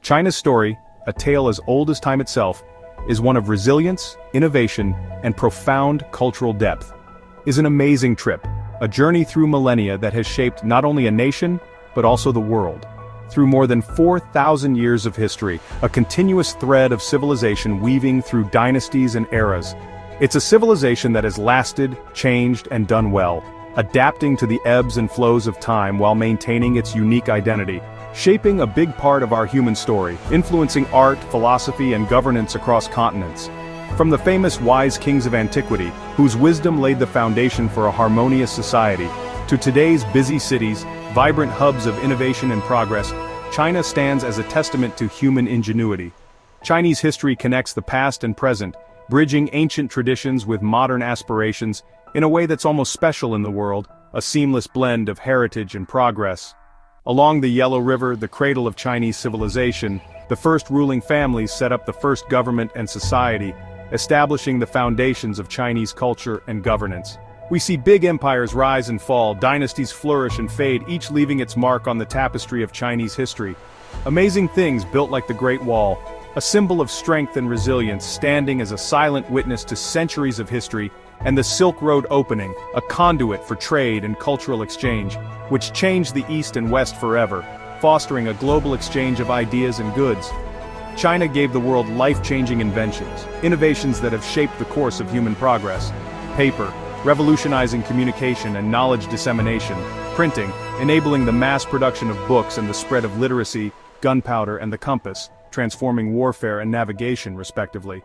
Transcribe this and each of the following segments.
China's story, a tale as old as time itself, is one of resilience, innovation, and profound cultural depth. Is an amazing trip, a journey through millennia that has shaped not only a nation, but also the world. Through more than 4,000 years of history, a continuous thread of civilization weaving through dynasties and eras. It's a civilization that has lasted, changed, and done well, adapting to the ebbs and flows of time while maintaining its unique identity, shaping a big part of our human story, influencing art, philosophy, and governance across continents. From the famous wise kings of antiquity, whose wisdom laid the foundation for a harmonious society, to today's busy cities, vibrant hubs of innovation and progress, China stands as a testament to human ingenuity. Chinese history connects the past and present, bridging ancient traditions with modern aspirations in a way that's almost special in the world, a seamless blend of heritage and progress. Along the Yellow River, the cradle of Chinese civilization, the first ruling families set up the first government and society, establishing the foundations of Chinese culture and governance. We see big empires rise and fall, dynasties flourish and fade, each leaving its mark on the tapestry of Chinese history. Amazing things built like the Great Wall, a symbol of strength and resilience, standing as a silent witness to centuries of history, and the Silk Road opening, a conduit for trade and cultural exchange, which changed the East and West forever, fostering a global exchange of ideas and goods. China gave the world life-changing inventions, innovations that have shaped the course of human progress. Paper, revolutionizing communication and knowledge dissemination. Printing, enabling the mass production of books and the spread of literacy. Gunpowder and the compass, transforming warfare and navigation respectively.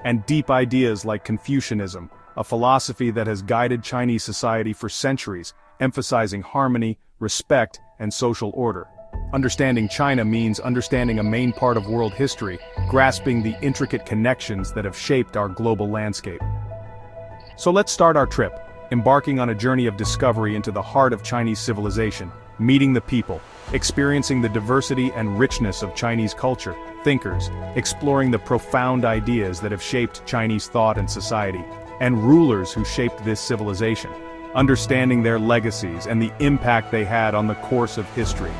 And deep ideas like Confucianism, a philosophy that has guided Chinese society for centuries, emphasizing harmony, respect, and social order. Understanding China means understanding a main part of world history, grasping the intricate connections that have shaped our global landscape. So let's start our trip, embarking on a journey of discovery into the heart of Chinese civilization, meeting the people, experiencing the diversity and richness of Chinese culture, thinkers, exploring the profound ideas that have shaped Chinese thought and society, and rulers who shaped this civilization, understanding their legacies and the impact they had on the course of history.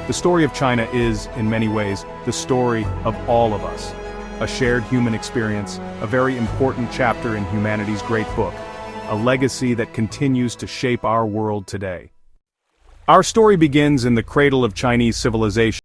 The story of China is, in many ways, the story of all of us. A shared human experience, a very important chapter in humanity's great book, a legacy that continues to shape our world today. Our story begins in the cradle of Chinese civilization.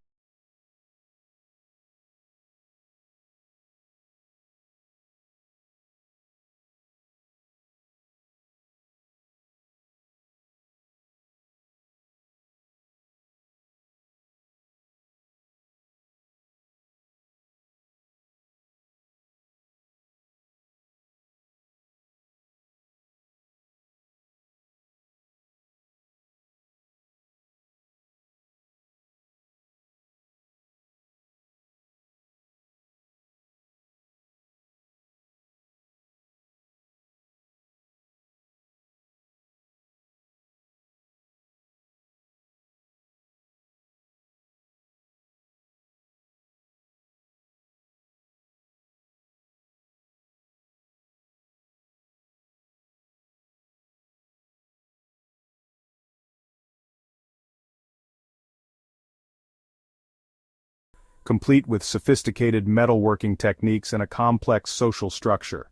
Complete with sophisticated metalworking techniques and a complex social structure.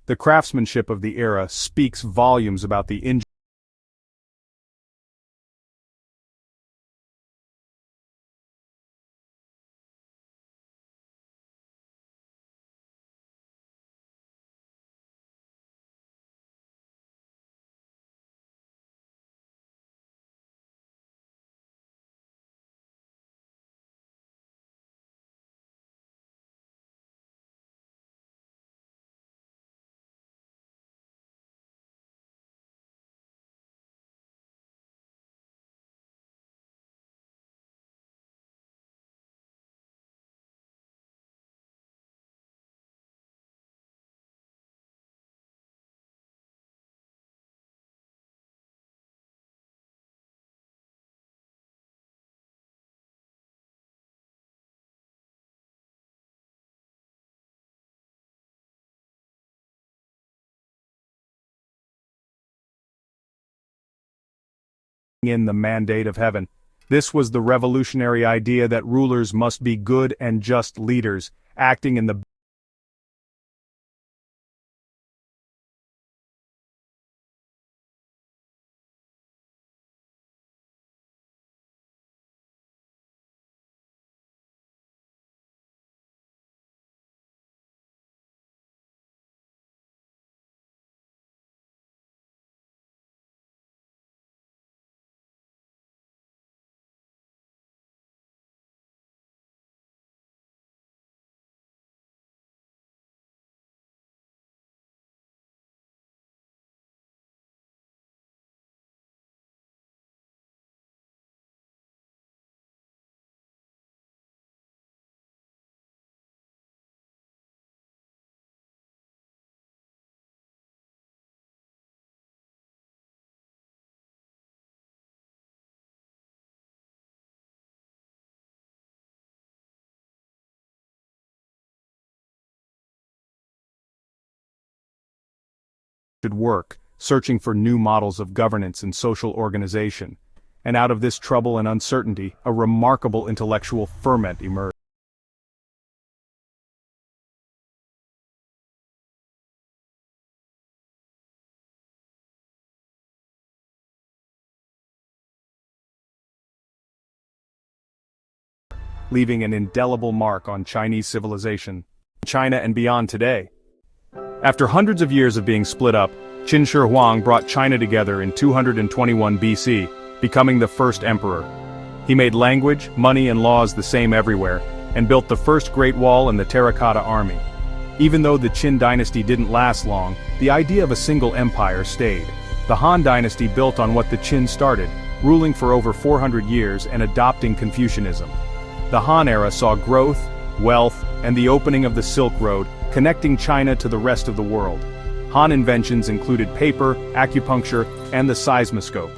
The craftsmanship of the era speaks volumes about the in the mandate of heaven. This was the revolutionary idea that rulers must be good and just leaders, acting in the should work, searching for new models of governance and social organization. And out of this trouble and uncertainty, a remarkable intellectual ferment emerged. Leaving an indelible mark on Chinese civilization, China and beyond today. After hundreds of years of being split up, Qin Shi Huang brought China together in 221 BC, becoming the first emperor. He made language, money and laws the same everywhere, and built the first Great Wall and the Terracotta Army. Even though the Qin Dynasty didn't last long, the idea of a single empire stayed. The Han Dynasty built on what the Qin started, ruling for over 400 years and adopting Confucianism. The Han era saw growth, wealth, and the opening of the Silk Road, connecting China to the rest of the world. Han inventions included paper, acupuncture, and the seismoscope.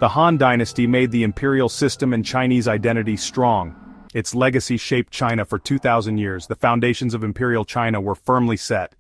The Han Dynasty made the imperial system and Chinese identity strong. Its legacy shaped China for 2,000 years. The foundations of Imperial China were firmly set.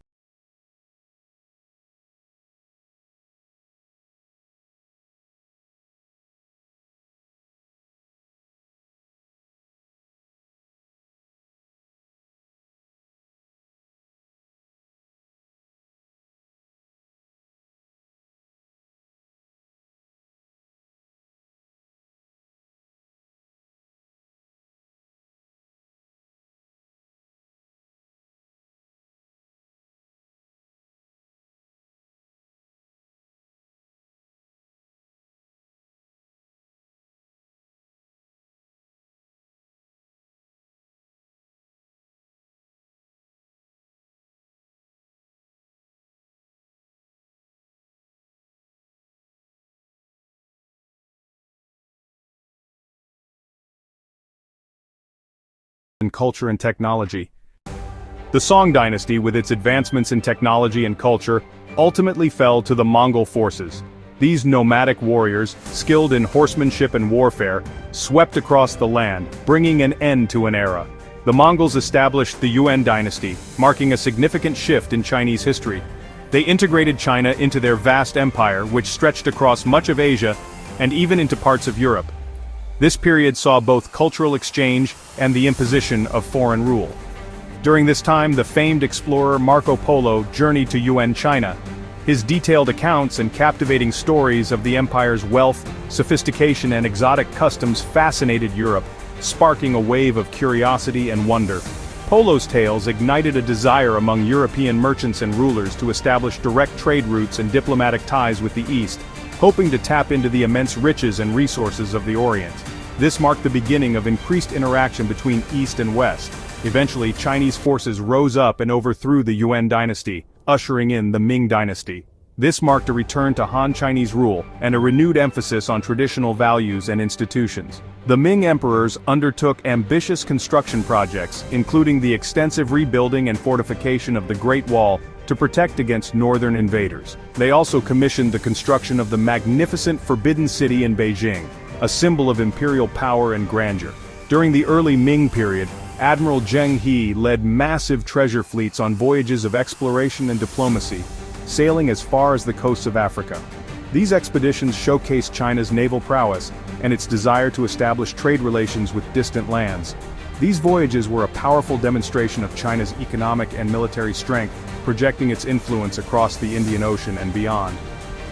And culture and technology. The Song Dynasty, with its advancements in technology and culture, ultimately fell to the Mongol forces. These nomadic warriors, skilled in horsemanship and warfare, swept across the land, bringing an end to an era. The Mongols established the Yuan dynasty, marking a significant shift in Chinese history. They integrated China into their vast empire, which stretched across much of Asia and even into parts of Europe. This period saw both cultural exchange and the imposition of foreign rule. During this time, the famed explorer Marco Polo journeyed to Yuan China. His detailed accounts and captivating stories of the empire's wealth, sophistication and exotic customs fascinated Europe, sparking a wave of curiosity and wonder. Polo's tales ignited a desire among European merchants and rulers to establish direct trade routes and diplomatic ties with the East, hoping to tap into the immense riches and resources of the Orient. This marked the beginning of increased interaction between East and West. Eventually, Chinese forces rose up and overthrew the Yuan dynasty, ushering in the Ming dynasty. This marked a return to Han Chinese rule and a renewed emphasis on traditional values and institutions. The Ming emperors undertook ambitious construction projects, including the extensive rebuilding and fortification of the Great Wall to protect against northern invaders. They also commissioned the construction of the magnificent Forbidden City in Beijing, a symbol of imperial power and grandeur. During the early Ming period, Admiral Zheng He led massive treasure fleets on voyages of exploration and diplomacy, sailing as far as the coasts of Africa. These expeditions showcased China's naval prowess and its desire to establish trade relations with distant lands. These voyages were a powerful demonstration of China's economic and military strength, projecting its influence across the Indian Ocean and beyond.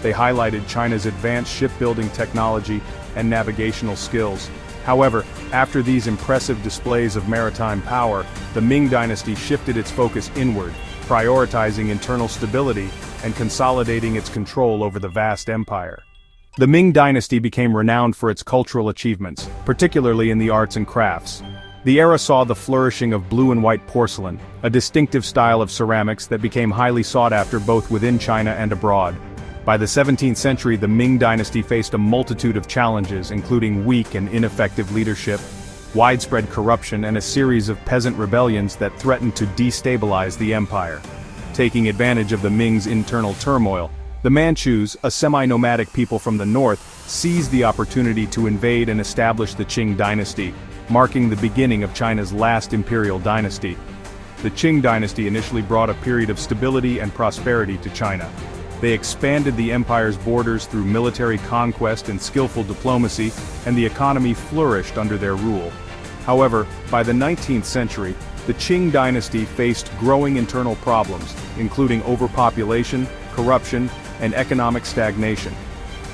They highlighted China's advanced shipbuilding technology and navigational skills. However, after these impressive displays of maritime power, the Ming Dynasty shifted its focus inward, prioritizing internal stability and consolidating its control over the vast empire. The Ming Dynasty became renowned for its cultural achievements, particularly in the arts and crafts. The era saw the flourishing of blue and white porcelain, a distinctive style of ceramics that became highly sought after both within China and abroad. By the 17th century, the Ming Dynasty faced a multitude of challenges, including weak and ineffective leadership, widespread corruption, and a series of peasant rebellions that threatened to destabilize the empire. Taking advantage of the Ming's internal turmoil, the Manchus, a semi-nomadic people from the north, seized the opportunity to invade and establish the Qing Dynasty, marking the beginning of China's last imperial dynasty. The Qing Dynasty initially brought a period of stability and prosperity to China. They expanded the empire's borders through military conquest and skillful diplomacy, and the economy flourished under their rule. However, by the 19th century, the Qing Dynasty faced growing internal problems, including overpopulation, corruption, and economic stagnation.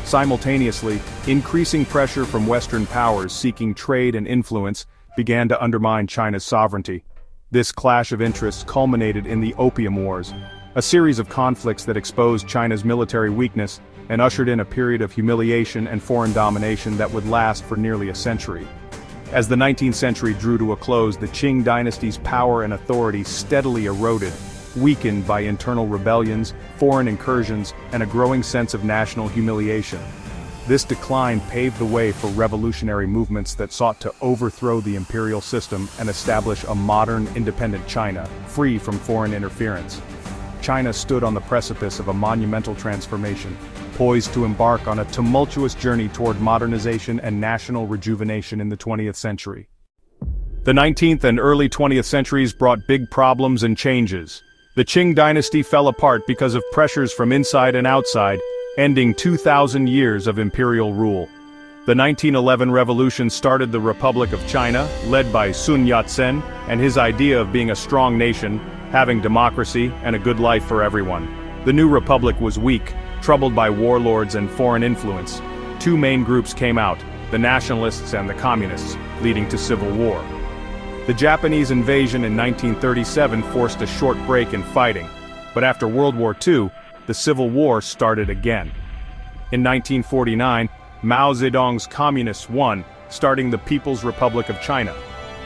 Simultaneously, increasing pressure from Western powers seeking trade and influence began to undermine China's sovereignty. This clash of interests culminated in the Opium Wars, a series of conflicts that exposed China's military weakness and ushered in a period of humiliation and foreign domination that would last for nearly a century. As the 19th century drew to a close, the Qing Dynasty's power and authority steadily eroded, weakened by internal rebellions, foreign incursions, and a growing sense of national humiliation. This decline paved the way for revolutionary movements that sought to overthrow the imperial system and establish a modern, independent China, free from foreign interference. China stood on the precipice of a monumental transformation, poised to embark on a tumultuous journey toward modernization and national rejuvenation in the 20th century. The 19th and early 20th centuries brought big problems and changes. The Qing Dynasty fell apart because of pressures from inside and outside, ending 2,000 years of imperial rule. The 1911 revolution started the Republic of China, led by Sun Yat-sen, and his idea of being a strong nation, having democracy, and a good life for everyone. The new republic was weak, troubled by warlords and foreign influence. Two main groups came out, the nationalists and the communists, leading to civil war. The Japanese invasion in 1937 forced a short break in fighting, but after World War II, the Civil War started again. In 1949, Mao Zedong's communists won, starting the People's Republic of China.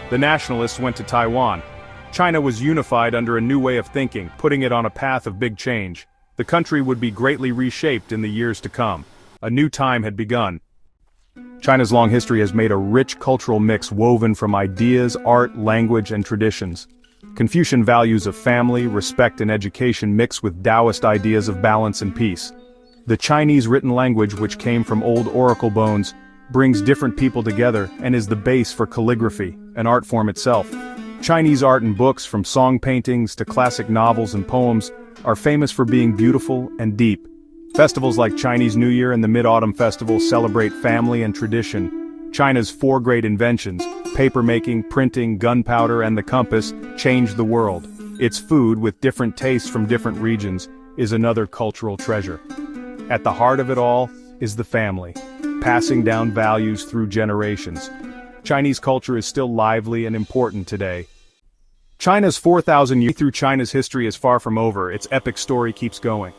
The nationalists went to Taiwan. China was unified under a new way of thinking, putting it on a path of big change. The country would be greatly reshaped in the years to come. A new time had begun. China's long history has made a rich cultural mix woven from ideas, art, language, and traditions. Confucian values of family, respect, and education mix with Taoist ideas of balance and peace. The Chinese written language, which came from old oracle bones, brings different people together and is the base for calligraphy, an art form itself. Chinese art and books, from song paintings to classic novels and poems, are famous for being beautiful and deep. Festivals like Chinese New Year and the Mid-Autumn Festival celebrate family and tradition. China's four great inventions, papermaking, printing, gunpowder, and the compass, changed the world. Its food, with different tastes from different regions, is another cultural treasure. At the heart of it all is the family, passing down values through generations. Chinese culture is still lively and important today. China's 4,000 years through China's history is far from over. Its epic story keeps going.